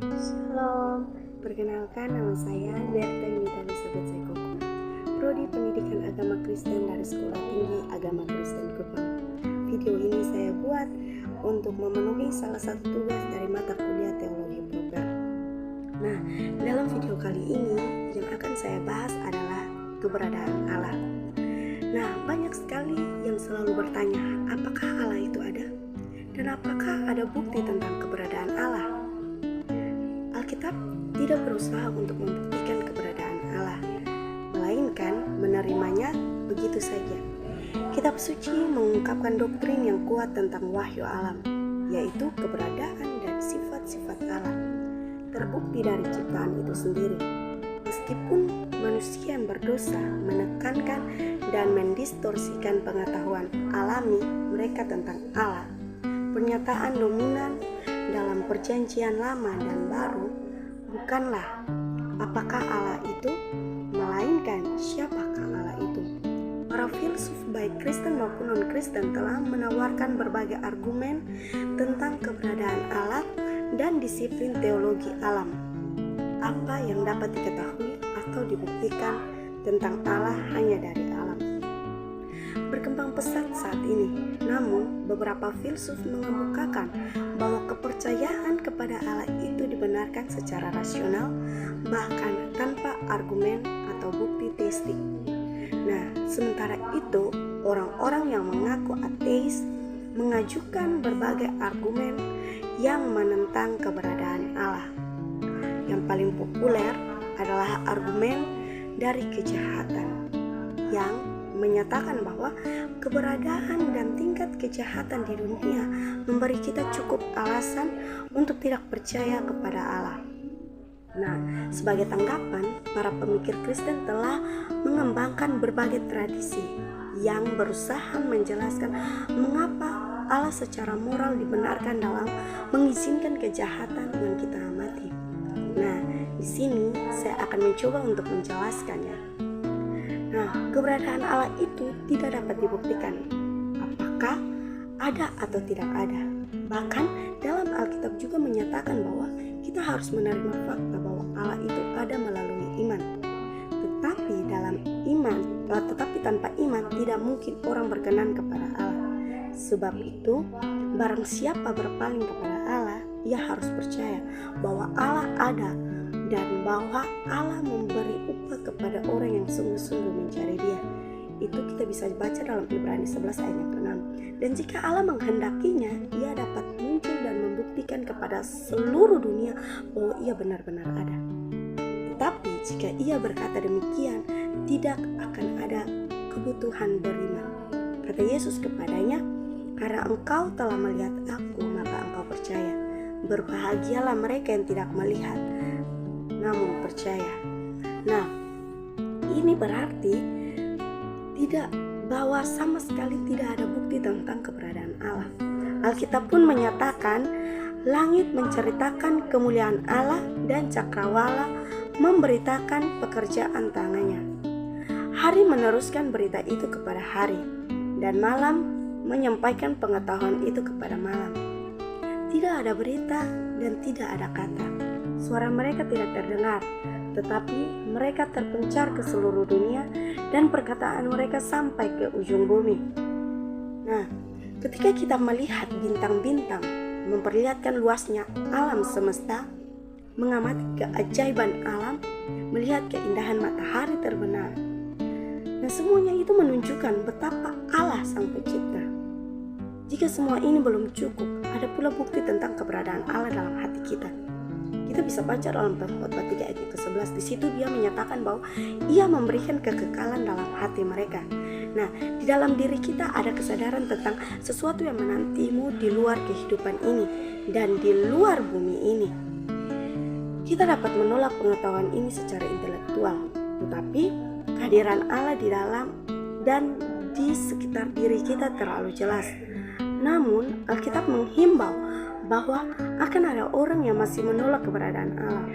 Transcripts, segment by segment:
Shalom, perkenalkan nama saya Berta Yunita Elizabeth Sekoko, Prodi Pendidikan Agama Kristen dari Sekolah Tinggi Agama Kristen Kupang. Video ini saya buat untuk memenuhi salah satu tugas dari mata kuliah teologi program. Nah, dalam video kali ini yang akan saya bahas adalah keberadaan Allah. Nah, banyak sekali yang selalu bertanya, apakah Allah itu ada? Dan apakah ada bukti tentang keberadaan Allah? Alkitab tidak berusaha untuk membuktikan keberadaan Allah, melainkan menerimanya begitu saja. Kitab suci mengungkapkan doktrin yang kuat tentang wahyu alam, yaitu keberadaan dan sifat-sifat Allah, terbukti dari ciptaan itu sendiri. Meskipun manusia yang berdosa menekankan dan mendistorsikan pengetahuan alami mereka tentang Allah, pernyataan dominan dalam perjanjian lama dan baru bukanlah apakah Allah itu, melainkan siapakah Allah itu. Para filsuf baik Kristen maupun non-Kristen telah menawarkan berbagai argumen tentang keberadaan Allah dan disiplin teologi alam. Apa yang dapat diketahui atau dibuktikan tentang Allah hanya dari alam berkembang pesat saat ini. Namun, beberapa filsuf mengemukakan bahwa kepercayaan kepada Allah itu dibenarkan secara rasional, bahkan tanpa argumen atau bukti teistik. Nah, sementara itu, orang-orang yang mengaku ateis mengajukan berbagai argumen yang menentang keberadaan Allah. Yang paling populer adalah argumen dari kejahatan, yang menyatakan bahwa keberadaan dan tingkat kejahatan di dunia memberi kita cukup alasan untuk tidak percaya kepada Allah. Nah, sebagai tanggapan, para pemikir Kristen telah mengembangkan berbagai tradisi yang berusaha menjelaskan mengapa Allah secara moral dibenarkan dalam mengizinkan kejahatan yang kita amati. Nah, di sini saya akan mencoba untuk menjelaskannya. Nah, keberadaan Allah itu tidak dapat dibuktikan apakah ada atau tidak ada. Bahkan dalam Alkitab juga menyatakan bahwa kita harus menerima fakta bahwa Allah itu ada melalui iman. Tetapi tanpa iman tidak mungkin orang berkenan kepada Allah. Sebab itu, barang siapa berpaling kepada Allah, ia harus percaya bahwa Allah ada dan bahwa Allah memberi upah kepada orang yang sungguh-sungguh mencari Dia. Itu kita bisa baca dalam Ibrani 11 ayat yang ke-6. Dan jika Allah menghendakinya, Ia dapat muncul dan membuktikan kepada seluruh dunia bahwa Ia benar-benar ada. Tetapi jika Ia berkata demikian, tidak akan ada kebutuhan beriman. Kata Yesus kepadanya, "Karena engkau telah melihat Aku, maka engkau percaya. Berbahagialah mereka yang tidak melihat, namun percaya." Nah, ini berarti bahwa sama sekali tidak ada bukti tentang keberadaan Allah. Alkitab pun menyatakan langit menceritakan kemuliaan Allah dan cakrawala memberitakan pekerjaan tangannya. Hari meneruskan berita itu kepada hari, dan malam menyampaikan pengetahuan itu kepada malam. Tidak ada berita dan tidak ada kata. Suara mereka tidak terdengar, tetapi mereka terpencar ke seluruh dunia dan perkataan mereka sampai ke ujung bumi. Nah, ketika kita melihat bintang-bintang memperlihatkan luasnya alam semesta, mengamati keajaiban alam, melihat keindahan matahari terbenam, nah semuanya itu menunjukkan betapa Allah sang pencipta. Jika semua ini belum cukup, ada pula bukti tentang keberadaan Allah dalam hati kita. Kita bisa baca dalam Pengkhotbah 3 ayat ke-11. Di situ Dia menyatakan bahwa Ia memberikan kekekalan dalam hati mereka. Nah, di dalam diri kita ada kesadaran tentang sesuatu yang menantimu di luar kehidupan ini dan di luar bumi ini. Kita dapat menolak pengetahuan ini secara intelektual, tetapi kehadiran Allah di dalam dan di sekitar diri kita terlalu jelas. Namun, Alkitab menghimbau bahwa akan ada orang yang masih menolak keberadaan Allah.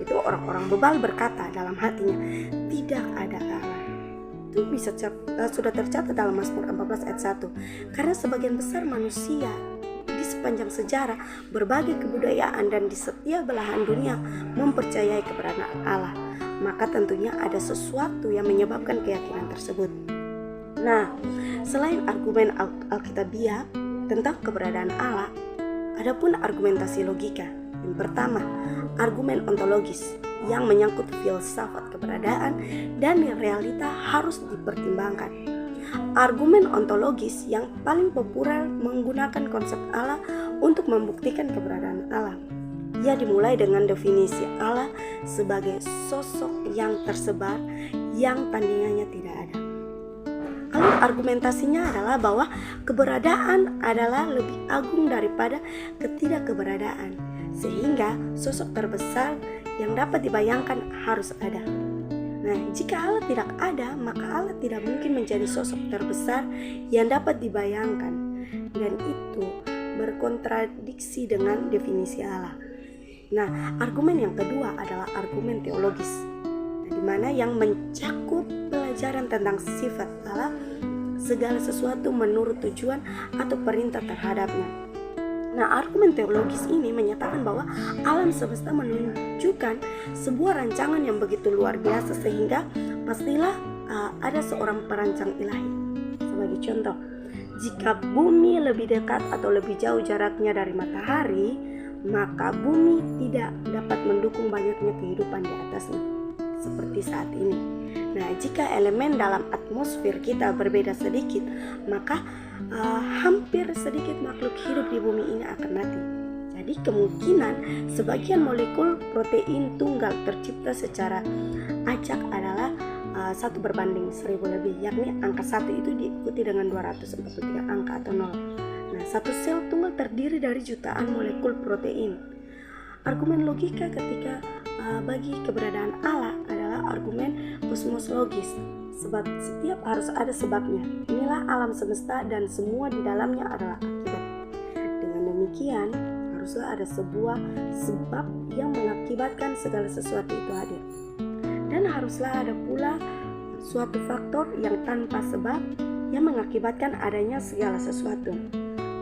Itu orang-orang bebal berkata dalam hatinya, tidak ada Allah. Itu sudah tercatat dalam Mazmur 14 ayat 1. Karena sebagian besar manusia di sepanjang sejarah, berbagai kebudayaan dan di setiap belahan dunia mempercayai keberadaan Allah, maka tentunya ada sesuatu yang menyebabkan keyakinan tersebut. Nah, selain argumen Alkitabiah tentang keberadaan Allah, ada pun argumentasi logika. Yang pertama, argumen ontologis yang menyangkut filsafat keberadaan dan realita harus dipertimbangkan. Argumen ontologis yang paling populer menggunakan konsep Allah untuk membuktikan keberadaan Allah. Ia dimulai dengan definisi Allah sebagai sosok yang tersebar yang tandingannya tidak ada. Lalu argumentasinya adalah bahwa keberadaan adalah lebih agung daripada ketidakkeberadaan, sehingga sosok terbesar yang dapat dibayangkan harus ada. Nah, jika Allah tidak ada, maka Allah tidak mungkin menjadi sosok terbesar yang dapat dibayangkan, dan itu berkontradiksi dengan definisi Allah. Nah, argumen yang kedua adalah argumen teologis, di mana yang mencakup pelajaran tentang sifat Allah, segala sesuatu menurut tujuan atau perintah terhadapnya. Nah, argumen teologis ini menyatakan bahwa alam semesta menunjukkan sebuah rancangan yang begitu luar biasa sehingga pastilah ada seorang perancang ilahi. Sebagai contoh, jika bumi lebih dekat atau lebih jauh jaraknya dari matahari, maka bumi tidak dapat mendukung banyaknya kehidupan di atasnya, seperti saat ini. Nah, jika elemen dalam atmosfer kita berbeda sedikit, maka hampir sedikit makhluk hidup di bumi ini akan mati. Jadi kemungkinan sebagian molekul protein tunggal tercipta secara acak adalah 1/1000 lebih, yakni angka 1 itu diikuti dengan 243 angka atau 0. Nah, satu sel tunggal terdiri dari jutaan molekul protein. Argumen logika ketika bagi keberadaan Allah adalah argumen kosmologis, sebab setiap harus ada sebabnya. Inilah alam semesta dan semua di dalamnya adalah akibat. Dengan demikian, haruslah ada sebuah sebab yang mengakibatkan segala sesuatu itu hadir. Dan haruslah ada pula suatu faktor yang tanpa sebab yang mengakibatkan adanya segala sesuatu.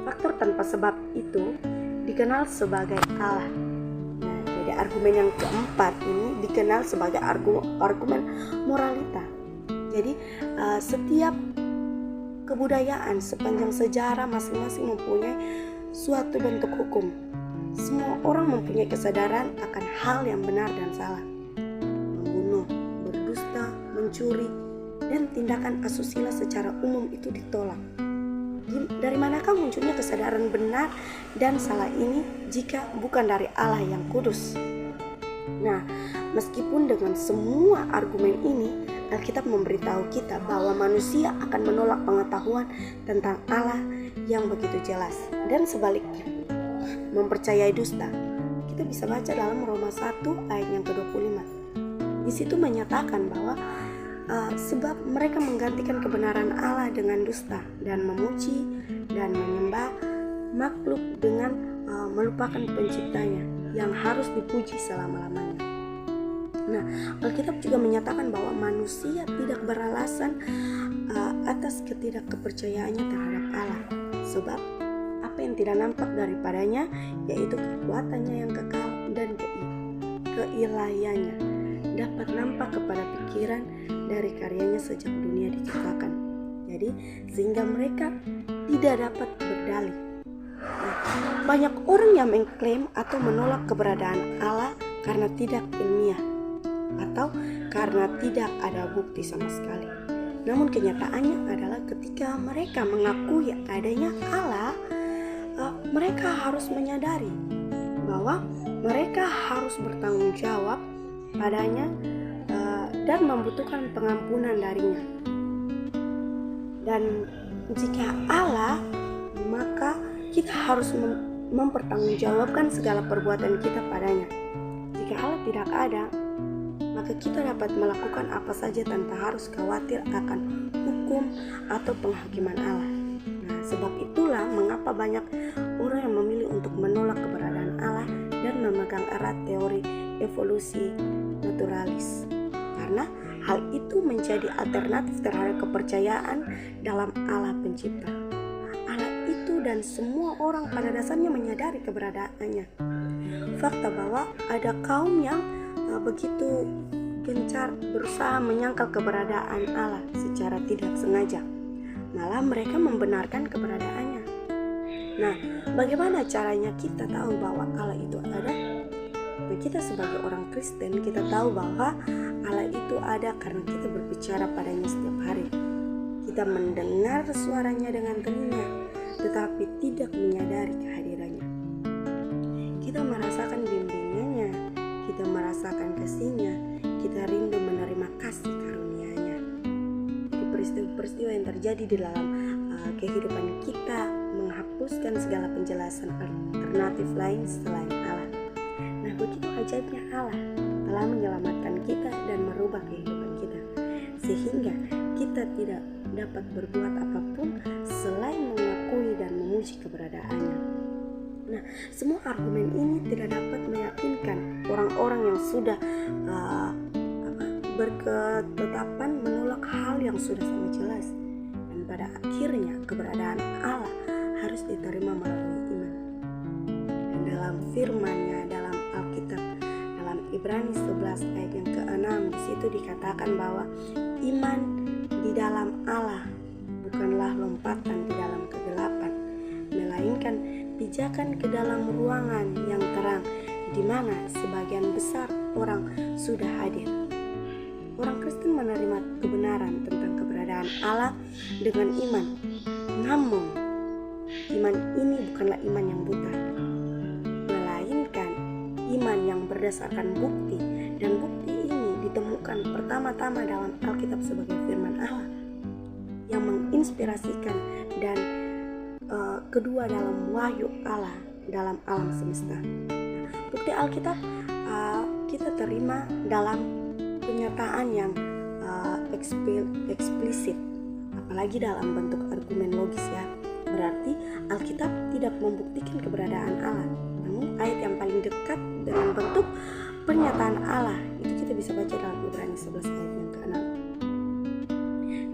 Faktor tanpa sebab itu dikenal sebagai Allah. Nah, jadi argumen yang keempat ini dikenal sebagai argumen moralita. Jadi setiap kebudayaan sepanjang sejarah masing-masing mempunyai suatu bentuk hukum. Semua orang mempunyai kesadaran akan hal yang benar dan salah. Membunuh, berdusta, mencuri, dan tindakan asusila secara umum itu ditolak. Dari manakah munculnya kesadaran benar dan salah ini jika bukan dari Allah yang kudus? Nah, meskipun dengan semua argumen ini, Alkitab memberitahu kita bahwa manusia akan menolak pengetahuan tentang Allah yang begitu jelas, dan sebaliknya mempercayai dusta. Kita bisa baca dalam Roma 1 ayat yang ke-25. Di situ menyatakan bahwa sebab mereka menggantikan kebenaran Allah dengan dusta dan memuji dan menyembah makhluk dengan melupakan penciptanya yang harus dipuji selama-lamanya. Nah, Alkitab juga menyatakan bahwa manusia tidak beralasan atas ketidakkepercayaannya terhadap Allah, sebab apa yang tidak nampak daripadanya, yaitu kekuatannya yang kekal dan keilahiannya, dapat nampak kepada pikiran dari karyanya sejak dunia diciptakan. Jadi, sehingga mereka tidak dapat berdalih. Banyak orang yang mengklaim atau menolak keberadaan Allah karena tidak ilmiah atau karena tidak ada bukti sama sekali. Namun kenyataannya adalah ketika mereka mengakui adanya Allah, mereka harus menyadari bahwa mereka harus bertanggung jawab padanya dan membutuhkan pengampunan darinya. Dan jika Allah, maka kita harus mempertanggungjawabkan segala perbuatan kita padanya. Jika Allah tidak ada, maka kita dapat melakukan apa saja tanpa harus khawatir akan hukum atau penghakiman Allah. Nah, sebab itulah mengapa banyak orang yang memilih untuk menolak keberadaan Allah dan memegang erat teori evolusi naturalis. Karena hal itu menjadi alternatif terhadap kepercayaan dalam Allah pencipta. Allah itu itu dan semua orang pada dasarnya menyadari keberadaannya. Fakta bahwa ada kaum yang begitu gencar berusaha menyangkal keberadaan Allah secara tidak sengaja. Malah mereka membenarkan keberadaannya. Nah, bagaimana caranya kita tahu bahwa Allah itu ada? Nah, kita sebagai orang Kristen, kita tahu bahwa Allah itu ada karena kita berbicara padanya setiap hari. Kita mendengar suaranya dengan telinga, tetapi tidak menyadari kehadirannya. Kita merasakan bimbingannya, kita merasakan kasihnya, kita rindu menerima kasih karunia-Nya. Di peristiwa-peristiwa yang terjadi di dalam kehidupan kita menghapuskan segala penjelasan alternatif lain selain Allah. Nah, begitu ajaibnya Allah telah menyelamatkan kita dan merubah kehidupan kita, sehingga kita tidak dapat berbuat apapun selain mengakui dan memuji keberadaannya. Nah, semua argumen ini tidak dapat meyakinkan orang-orang yang sudah berketetapan menolak hal yang sudah sangat jelas, dan pada akhirnya keberadaan Allah harus diterima melalui iman. Dan dalam firman-Nya dalam Alkitab, dalam Ibrani 11 ayat yang ke-6, di situ dikatakan bahwa iman di dalam Allah bukanlah lompatan di dalam kegelapan, melainkan pijakan ke dalam ruangan yang terang, di mana sebagian besar orang sudah hadir. Orang Kristen menerima kebenaran tentang keberadaan Allah dengan iman. Namun, iman ini bukanlah iman yang buta, melainkan iman yang berdasarkan bukti, dan bukti ini ditemukan pertama-tama dalam Alkitab sebagai firman Allah yang menginspirasikan, dan kedua dalam wahyu Allah dalam alam semesta. Bukti Alkitab kita terima dalam penyataan yang eksplisit, apalagi dalam bentuk argumen logis ya. Berarti Alkitab tidak membuktikan keberadaan Allah, namun ayat yang paling dekat dengan bentuk pernyataan Allah itu kita bisa baca dalam Ibrani 11 ayat yang ke-6.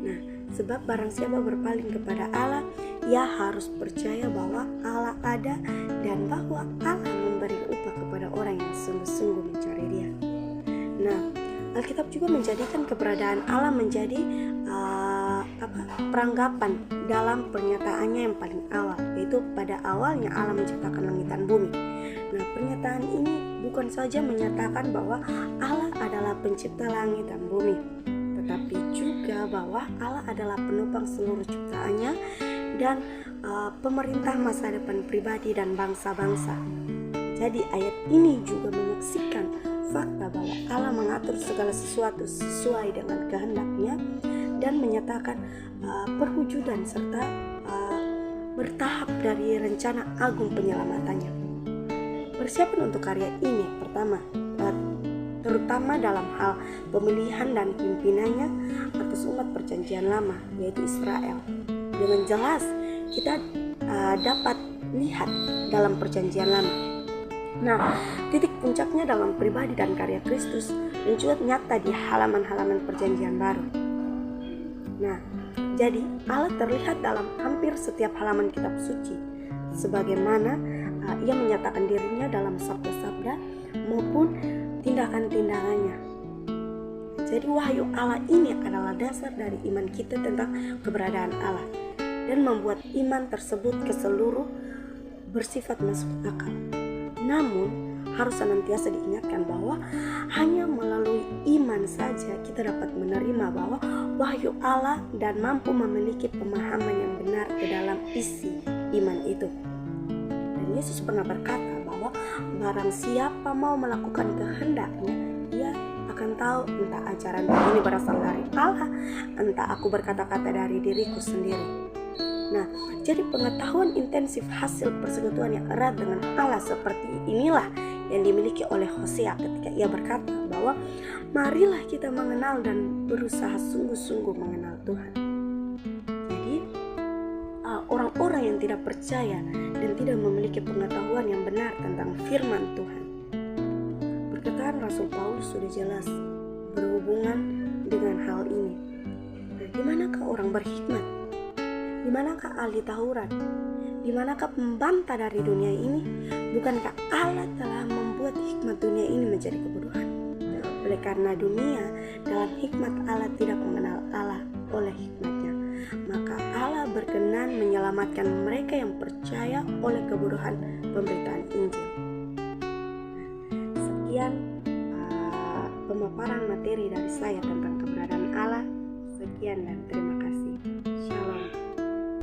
Nah, sebab barang siapa berpaling kepada Allah, ia harus percaya bahwa Allah ada dan bahwa Allah memberi upah kepada orang yang sungguh-sungguh mencari Dia. Nah, Alkitab juga menjadikan keberadaan Allah menjadi peranggapan dalam pernyataannya yang paling awal, yaitu pada awalnya Allah menciptakan langit dan bumi. Nah, pernyataan ini bukan saja menyatakan bahwa Allah adalah pencipta langit dan bumi, tetapi juga bahwa Allah adalah penopang seluruh ciptaannya dan pemerintah masa depan pribadi dan bangsa-bangsa. Jadi ayat ini juga menyaksikan fakta bahwa Allah mengatur segala sesuatu sesuai dengan kehendak-Nya dan menyatakan perwujudan serta bertahap dari rencana agung penyelamatannya. Persiapan untuk karya ini pertama, terutama dalam hal pemilihan dan pimpinannya atas umat perjanjian lama, yaitu Israel. Dengan jelas kita dapat lihat dalam perjanjian lama. Nah, titik puncaknya dalam pribadi dan karya Kristus dan juga nyata di halaman-halaman perjanjian baru. Nah, jadi Allah terlihat dalam hampir setiap halaman kitab suci, sebagaimana Ia menyatakan dirinya dalam sabda-sabda maupun tindakan-tindakannya. Jadi wahyu Allah ini adalah dasar dari iman kita tentang keberadaan Allah dan membuat iman tersebut keseluruh bersifat masuk akal. Namun, harus senantiasa diingatkan bahwa hanya melalui iman saja kita dapat menerima bahwa wahyu Allah dan mampu memiliki pemahaman yang benar ke dalam isi iman itu. Dan Yesus pernah berkata bahwa barang siapa mau melakukan kehendak-Nya, ia akan tahu entah ajaran ini berasal dari Allah, entah aku berkata-kata dari diriku sendiri. Nah, jadi pengetahuan intensif hasil persekutuan yang erat dengan Allah seperti inilah yang dimiliki oleh Hosea ketika ia berkata bahwa marilah kita mengenal dan berusaha sungguh-sungguh mengenal Tuhan. Jadi orang-orang yang tidak percaya dan tidak memiliki pengetahuan yang benar tentang firman Tuhan, perkataan Rasul Paulus sudah jelas berhubungan dengan hal ini. Nah, di manakah orang berhikmat? Di manakah ahli Taurat? Di manakah pembantah dari dunia ini? Bukankah Allah telah membuat hikmat dunia ini menjadi kebodohan? Oleh karena dunia dalam hikmat Allah tidak mengenal Allah oleh hikmatnya, maka Allah berkenan menyelamatkan mereka yang percaya oleh kebodohan pemberitaan Injil. Sekian pemaparan materi dari saya tentang keberadaan Allah. Sekian dan terima kasih.